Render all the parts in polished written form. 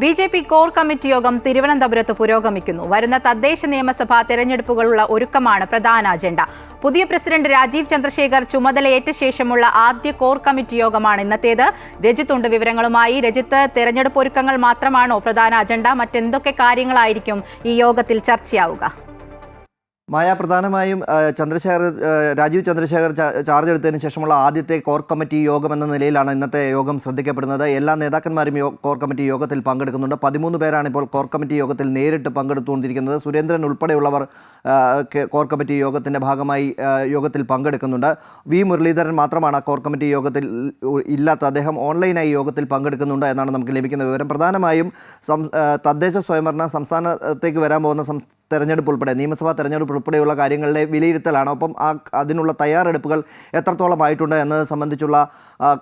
BJP core committee യോഗം തിരുവനന്തപുരത്ത് പുരോഗമിക്കുന്നു. വരുന്ന തദ്ദേശ നിയമസഭാ തെരഞ്ഞെടുപ്പുകളുള്ള ഒരുക്കമാണ് പ്രധാന അജണ്ട. പുതിയ പ്രസിഡന്റ് രാജീവ് ചന്ദ്രശേഖർ ചുമതലയേറ്റ ശേഷമുള്ള ആദ്യ കോർ കമ്മിറ്റി യോഗമാണ് ഇന്നത്തേത്. രജിത്തുണ്ട് വിവരങ്ങളുമായി. രജിത്ത്, തെരഞ്ഞെടുപ്പ് ഒരുക്കങ്ങൾ മാത്രമാണോ പ്രധാന അജണ്ട? മറ്റെന്തൊക്കെ കാര്യങ്ങളായിരിക്കും ഈ യോഗത്തിൽ ചർച്ചയാവുക? മായ, പ്രധാനമായും രാജീവ് ചന്ദ്രശേഖർ ചാർജ് എടുത്തതിന് ശേഷമുള്ള ആദ്യത്തെ കോർ കമ്മിറ്റി യോഗം എന്ന നിലയിലാണ് ഇന്നത്തെ യോഗം ശ്രദ്ധിക്കപ്പെടുന്നത്. എല്ലാ നേതാക്കന്മാരും കോർ കമ്മിറ്റി യോഗത്തിൽ പങ്കെടുക്കുന്നുണ്ട്. 13 പേരാണ് ഇപ്പോൾ കോർ കമ്മിറ്റി യോഗത്തിൽ നേരിട്ട് പങ്കെടുത്തുകൊണ്ടിരിക്കുന്നത്. സുരേന്ദ്രൻ ഉൾപ്പെടെയുള്ളവർ കോർ കമ്മിറ്റി യോഗത്തിൻ്റെ ഭാഗമായി യോഗത്തിൽ പങ്കെടുക്കുന്നുണ്ട്. വി മുരളീധരൻ മാത്രമാണ് കോർ കമ്മിറ്റി യോഗത്തിൽ ഇല്ലാത്ത. അദ്ദേഹം ഓൺലൈനായി യോഗത്തിൽ പങ്കെടുക്കുന്നുണ്ട് എന്നാണ് നമുക്ക് ലഭിക്കുന്ന വിവരം. പ്രധാനമായും തദ്ദേശ സ്വയംഭരണ സംസ്ഥാനത്തേക്ക് വരാൻ പോകുന്ന തെരഞ്ഞെടുപ്പ് ഉൾപ്പെടെ നിയമസഭാ തെരഞ്ഞെടുപ്പ് ഉൾപ്പെടെയുള്ള കാര്യങ്ങളുടെ വിലയിരുത്തലാണ്. ഒപ്പം അതിനുള്ള തയ്യാറെടുപ്പുകൾ എത്രത്തോളമായിട്ടുണ്ട് എന്നത് സംബന്ധിച്ചുള്ള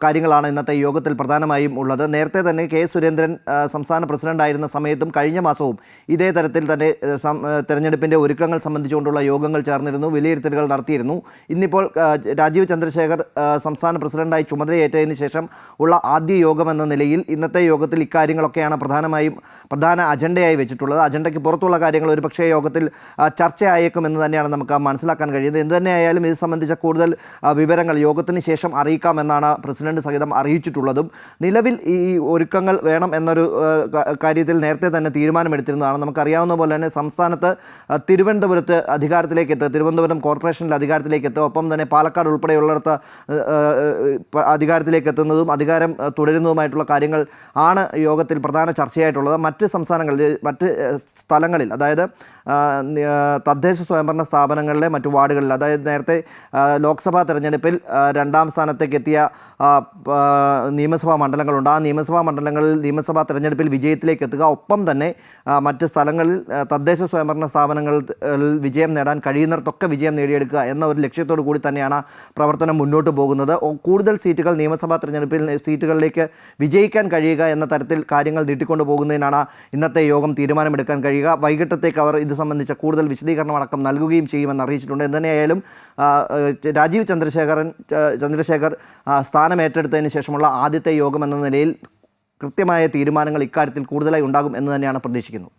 കാര്യങ്ങളാണ് ഇന്നത്തെ യോഗത്തിൽ പ്രധാനമായും ഉള്ളത്. നേരത്തെ തന്നെ കെ സുരേന്ദ്രൻ സംസ്ഥാന പ്രസിഡന്റായിരുന്ന സമയത്തും കഴിഞ്ഞ മാസവും ഇതേ തരത്തിൽ തന്നെ തെരഞ്ഞെടുപ്പിൻ്റെ ഒരുക്കങ്ങൾ സംബന്ധിച്ചുകൊണ്ടുള്ള യോഗങ്ങൾ ചേർന്നിരുന്നു, വിലയിരുത്തലുകൾ നടത്തിയിരുന്നു. ഇന്നിപ്പോൾ രാജീവ് ചന്ദ്രശേഖർ സംസ്ഥാന പ്രസിഡന്റായി ചുമതലയേറ്റതിന് ശേഷം ഉള്ള ആദ്യ യോഗം എന്ന നിലയിൽ ഇന്നത്തെ യോഗത്തിൽ ഇക്കാര്യങ്ങളൊക്കെയാണ് പ്രധാന അജണ്ടയായി വെച്ചിട്ടുള്ളത്. അജണ്ടയ്ക്ക് പുറത്തുള്ള കാര്യങ്ങൾ ഒരുപക്ഷേ യോഗത്തിൽ ചർച്ചയായേക്കുമെന്ന് തന്നെയാണ് നമുക്ക് മനസ്സിലാക്കാൻ കഴിയുന്നത്. എന്ത് തന്നെയായാലും ഇത് സംബന്ധിച്ച കൂടുതൽ വിവരങ്ങൾ യോഗത്തിന് ശേഷം അറിയിക്കാമെന്നാണ് പ്രസിഡന്റ് സഹിതം അറിയിച്ചിട്ടുള്ളതും. നിലവിൽ ഈ ഒരുക്കങ്ങൾ വേണം എന്നൊരു കാര്യത്തിൽ നേരത്തെ തന്നെ തീരുമാനമെടുത്തിരുന്നതാണ്. നമുക്കറിയാവുന്ന പോലെ തന്നെ സംസ്ഥാനത്ത് തിരുവനന്തപുരത്ത് തിരുവനന്തപുരം കോർപ്പറേഷനിൽ അധികാരത്തിലേക്ക് എത്തുക, ഒപ്പം തന്നെ പാലക്കാട് ഉൾപ്പെടെയുള്ളിടത്ത് അധികാരത്തിലേക്ക് എത്തുന്നതും അധികാരം തുടരുന്നതുമായിട്ടുള്ള കാര്യങ്ങൾ ആണ് യോഗത്തിൽ പ്രധാന ചർച്ചയായിട്ടുള്ളത്. മറ്റ് സ്ഥലങ്ങളിൽ, അതായത് തദ്ദേശ സ്വയംഭരണ സ്ഥാപനങ്ങളിലെ മറ്റു വാർഡുകളിൽ, അതായത് നേരത്തെ ലോക്സഭാ തെരഞ്ഞെടുപ്പിൽ 2ാം സ്ഥാനത്തേക്ക് എത്തിയ നിയമസഭാ മണ്ഡലങ്ങളുണ്ട്. ആ നിയമസഭാ മണ്ഡലങ്ങളിൽ നിയമസഭാ തെരഞ്ഞെടുപ്പിൽ വിജയത്തിലേക്ക് എത്തുക, ഒപ്പം തന്നെ മറ്റ് സ്ഥലങ്ങളിൽ തദ്ദേശ സ്വയംഭരണ സ്ഥാപനങ്ങളിൽ വിജയം നേടാൻ കഴിയുന്നിടത്തൊക്കെ വിജയം നേടിയെടുക്കുക എന്ന ഒരു ലക്ഷ്യത്തോടു കൂടി തന്നെയാണ് പ്രവർത്തനം മുന്നോട്ട് പോകുന്നത്. കൂടുതൽ സീറ്റുകൾ നിയമസഭാ തെരഞ്ഞെടുപ്പിൽ സീറ്റുകളിലേക്ക് വിജയിക്കാൻ കഴിയുക എന്ന തരത്തിൽ കാര്യങ്ങൾ നീട്ടിക്കൊണ്ടു പോകുന്നതിനാണ് ഇന്നത്തെ യോഗം തീരുമാനമെടുക്കാൻ കഴിയുക. വൈകിട്ടത്തേക്ക് അവർ ഇത് സംബന്ധിച്ച കൂടുതൽ വിശദീകരണം അടക്കം നൽകുകയും ചെയ്യുമെന്ന് അറിയിച്ചിട്ടുണ്ട്. എന്തുതന്നെയായാലും രാജീവ് ചന്ദ്രശേഖർ സ്ഥാനമേറ്റെടുത്തതിന് ശേഷമുള്ള ആദ്യത്തെ യോഗം എന്ന നിലയിൽ കൃത്യമായ തീരുമാനങ്ങൾ ഇക്കാര്യത്തിൽ കൂടുതലായി ഉണ്ടാകും എന്ന് തന്നെയാണ് പ്രതീക്ഷിക്കുന്നത്.